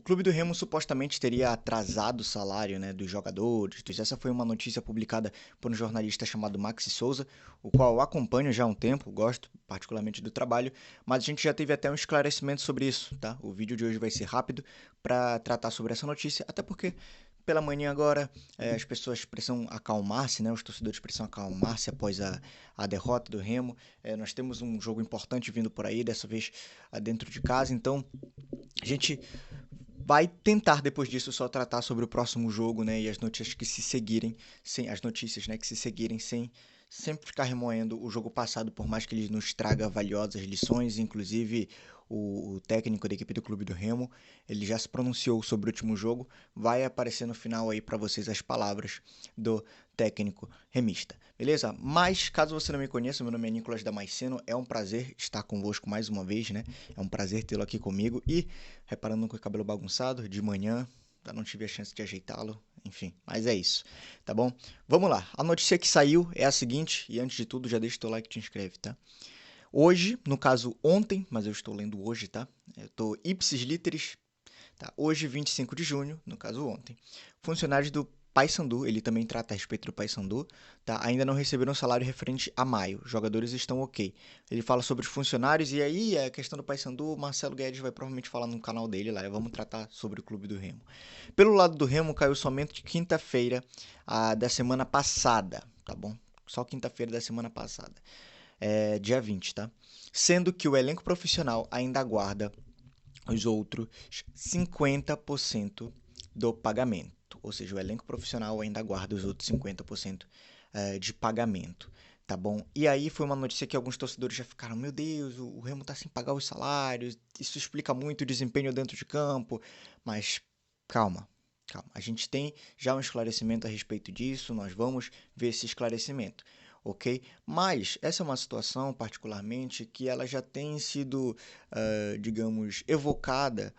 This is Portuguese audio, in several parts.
O Clube do Remo supostamente teria atrasado o salário, né, dos jogadores. Essa foi uma notícia publicada por um jornalista chamado Maxi Souza, o qual eu acompanho já há um tempo, gosto particularmente do trabalho, mas a gente já teve até um esclarecimento sobre isso, tá? O vídeo de hoje vai ser rápido para tratar sobre essa notícia, até porque pela manhã agora as pessoas precisam acalmar-se, né? Os torcedores precisam acalmar-se após a derrota do Remo. Nós temos um jogo importante vindo por aí, dessa vez dentro de casa, então a gente vai tentar depois disso só tratar sobre o próximo jogo, né, e as notícias que se seguirem, sem as notícias, né, que se seguirem sem sempre ficar remoendo o jogo passado, por mais que ele nos traga valiosas lições, inclusive o técnico da equipe do Clube do Remo, ele já se pronunciou sobre o último jogo, vai aparecer no final aí para vocês as palavras do técnico remista. Beleza? Mas, caso você não me conheça, meu nome é Nicolas Damasceno, é um prazer estar convosco mais uma vez, né? É um prazer tê-lo aqui comigo e reparando com o cabelo bagunçado de manhã, ainda não tive a chance de ajeitá-lo, enfim, mas é isso, tá bom? Vamos lá, a notícia que saiu é a seguinte, e antes de tudo já deixa o teu like e te inscreve, tá? Hoje, no caso ontem, mas eu estou lendo hoje, tá? Eu tô ipsis literis, tá? Hoje, 25 de junho, no caso ontem, funcionários do Paysandu, ele também trata a respeito do Paysandu, tá? Ainda não receberam salário referente a maio. Os jogadores estão ok. Ele fala sobre os funcionários e aí a questão do Paysandu, o Marcelo Guedes vai provavelmente falar no canal dele lá. Vamos tratar sobre o clube do Remo. Pelo lado do Remo, caiu somente de quinta-feira da semana passada, tá bom? Só quinta-feira da semana passada, dia 20, tá? Sendo que o elenco profissional ainda aguarda os outros 50% do pagamento. Ou seja, o elenco profissional ainda aguarda os outros 50% de pagamento. Tá bom? E aí foi uma notícia que alguns torcedores já ficaram: meu Deus, o Remo tá sem pagar os salários, isso explica muito o desempenho dentro de campo. Mas calma, calma. A gente tem já um esclarecimento a respeito disso, nós vamos ver esse esclarecimento, ok? Mas essa é uma situação, particularmente, que ela já tem sido, digamos, evocada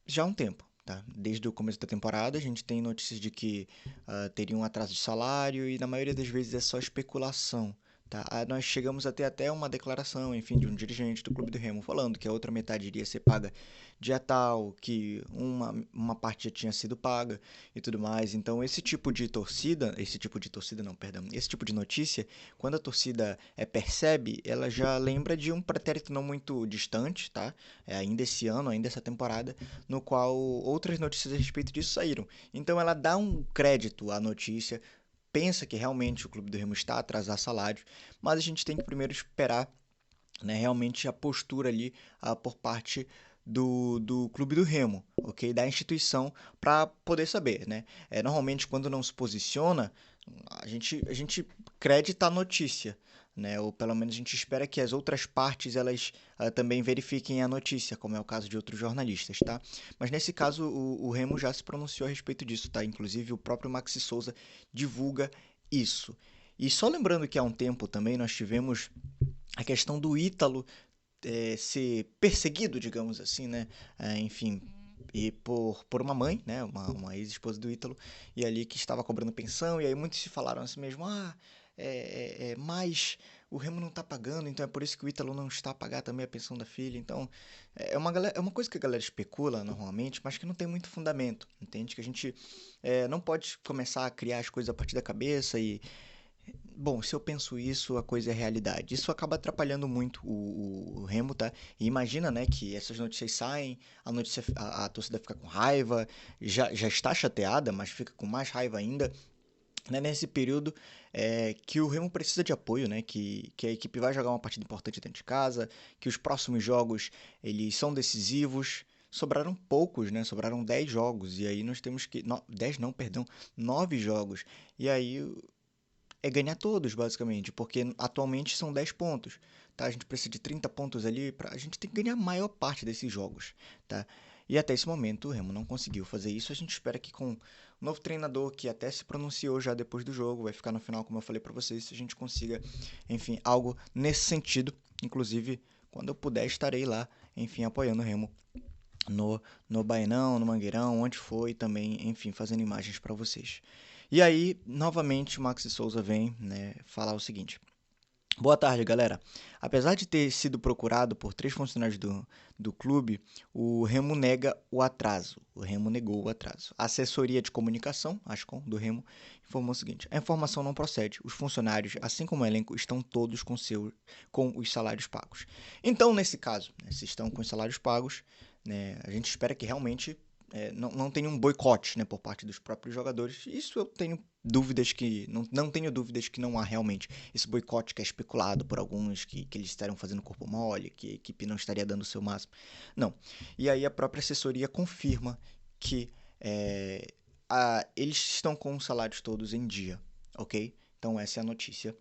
já há um tempo. Tá? Desde o começo da temporada, a gente tem notícias de que teria um atraso de salário e, na maioria das vezes, é só especulação. Tá? Nós chegamos a ter até uma declaração, enfim, de um dirigente do Clube do Remo falando que a outra metade iria ser paga dia tal, que uma parte já tinha sido paga e tudo mais. Então, esse tipo de torcida, não, perdão, esse tipo de notícia, quando a torcida percebe, ela já lembra de um pretérito não muito distante, tá? Ainda esse ano, ainda essa temporada, no qual outras notícias a respeito disso saíram. Então, ela dá um crédito à notícia, pensa que realmente o Clube do Remo está a atrasar salários, mas a gente tem que primeiro esperar, né, realmente a postura ali por parte do Clube do Remo, ok? Da instituição, para poder saber, né? Normalmente, quando não se posiciona, a gente acredita a notícia, né? Ou pelo menos a gente espera que as outras partes elas também verifiquem a notícia, como é o caso de outros jornalistas, tá? Mas nesse caso o Remo já se pronunciou a respeito disso, tá? Inclusive o próprio Maxi Souza divulga isso. E só lembrando que há um tempo também nós tivemos a questão do Ítalo ser perseguido, digamos assim, né? Enfim, e por uma mãe, né? Uma ex-esposa do Ítalo, e ali que estava cobrando pensão, e aí muitos se falaram assim mesmo: mas o Remo não está pagando, então é por isso que o Ítalo não está a pagar também a pensão da filha. Então, é uma coisa que a galera especula normalmente, mas que não tem muito fundamento, entende? Que a gente não pode começar a criar as coisas a partir da cabeça e bom, se eu penso isso, a coisa é realidade. Isso acaba atrapalhando muito o Remo, tá? E imagina, né, que essas notícias saem, a torcida fica com raiva, já está chateada, mas fica com mais raiva ainda, né, nesse período que o Remo precisa de apoio, né? Que a equipe vai jogar uma partida importante dentro de casa, que os próximos jogos eles são decisivos. Sobraram poucos, né? Sobraram 10 jogos. E aí nós temos que. 10 não, perdão. 9 jogos. E aí ganhar todos, basicamente, porque atualmente são 10 pontos, tá? A gente precisa de 30 pontos ali, a gente tem que ganhar a maior parte desses jogos, tá? E até esse momento o Remo não conseguiu fazer isso, a gente espera que com o novo treinador, que até se pronunciou já depois do jogo, vai ficar no final, como eu falei para vocês, a gente consiga, enfim, algo nesse sentido, inclusive, quando eu puder estarei lá, enfim, apoiando o Remo no Baenão, no Mangueirão, onde foi também, enfim, fazendo imagens para vocês. E aí, novamente, o Maxi Souza vem, né, falar o seguinte: Boa tarde, galera. Apesar de ter sido procurado por 3 funcionários do clube, o Remo nega o atraso. O Remo negou o atraso. A assessoria de comunicação, Ascom, do Remo, informou o seguinte: a informação não procede. Os funcionários, assim como o elenco, estão todos com os salários pagos. Então, nesse caso, né, se estão com os salários pagos, né, a gente espera que realmente não tenha um boicote, né, por parte dos próprios jogadores. Isso eu tenho dúvidas que... Não tenho dúvidas que não há realmente esse boicote que é especulado por alguns, que eles estariam fazendo corpo mole, que a equipe não estaria dando o seu máximo. Não. E aí a própria assessoria confirma que eles estão com os salários todos em dia, ok? Então essa é a notícia.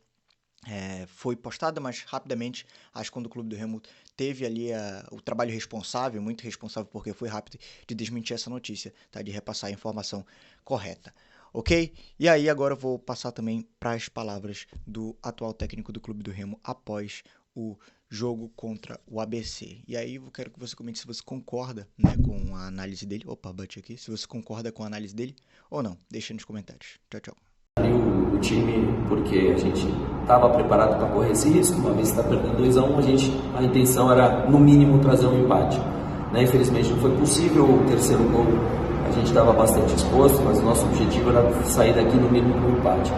Foi postada, mas rapidamente, acho que quando o Clube do Remo teve ali o trabalho responsável, muito responsável, porque foi rápido de desmentir essa notícia, tá? De repassar a informação correta, ok? E aí agora eu vou passar também para as palavras do atual técnico do Clube do Remo após o jogo contra o ABC. E aí eu quero que você comente se você concorda, né, com a análise dele. Opa, bati aqui. Se você concorda com a análise dele ou não. Deixa nos comentários. Tchau, tchau. O time, porque a gente estava preparado para correr esse risco, uma vez que está perdendo 2-1, a intenção era no mínimo trazer um empate, né? Infelizmente não foi possível, o terceiro gol a gente estava bastante exposto, mas o nosso objetivo era sair daqui no mínimo com um empate.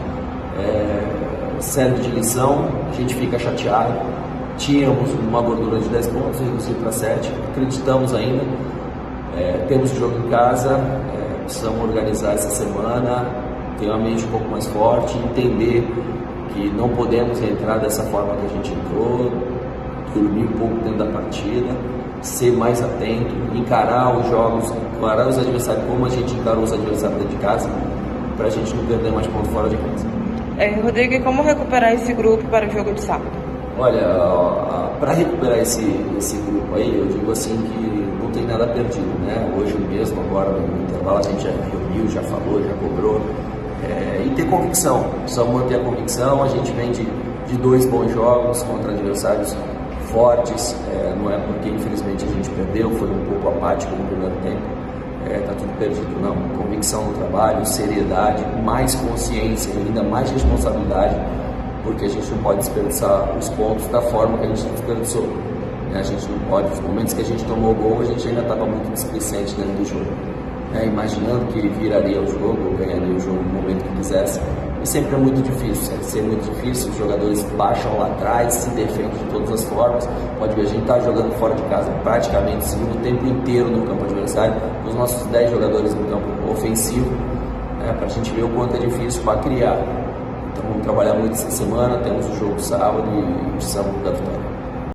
Serve de lição, a gente fica chateado, tínhamos uma gordura de 10 pontos, reduzido para 7, acreditamos ainda, temos o jogo em casa, precisamos organizar essa semana, ter uma mente um pouco mais forte, entender que não podemos entrar dessa forma que a gente entrou, dormir um pouco dentro da partida, ser mais atento, encarar os jogos, encarar os adversários como a gente encarou os adversários dentro de casa, para a gente não perder mais ponto fora de casa. Rodrigo, e como recuperar esse grupo para o jogo de sábado? Olha, para recuperar esse grupo aí, eu digo assim que não tem nada perdido, né? Hoje mesmo, agora no intervalo, a gente já reuniu, já falou, já cobrou. E ter convicção, precisamos manter a convicção. A gente vem de 2 bons jogos contra adversários fortes, não é porque infelizmente a gente perdeu, foi um pouco apático no primeiro tempo, tá tudo perdido, não. Convicção no trabalho, seriedade, mais consciência, ainda mais responsabilidade, porque a gente não pode desperdiçar os pontos da forma que a gente desperdiçou, né? A gente não pode, nos momentos que a gente tomou o gol, a gente ainda estava muito displicente dentro do jogo, imaginando que viraria o jogo, ou ganharia o jogo no momento que quisesse. E sempre é muito difícil, ser muito difícil, os jogadores baixam lá atrás, se defendem de todas as formas. Pode ver, a gente está jogando fora de casa praticamente o segundo tempo inteiro no campo adversário, com os nossos 10 jogadores no campo ofensivo, para a gente ver o quanto é difícil para criar. Então vamos trabalhar muito essa semana, temos o jogo sábado e precisamos da vitória.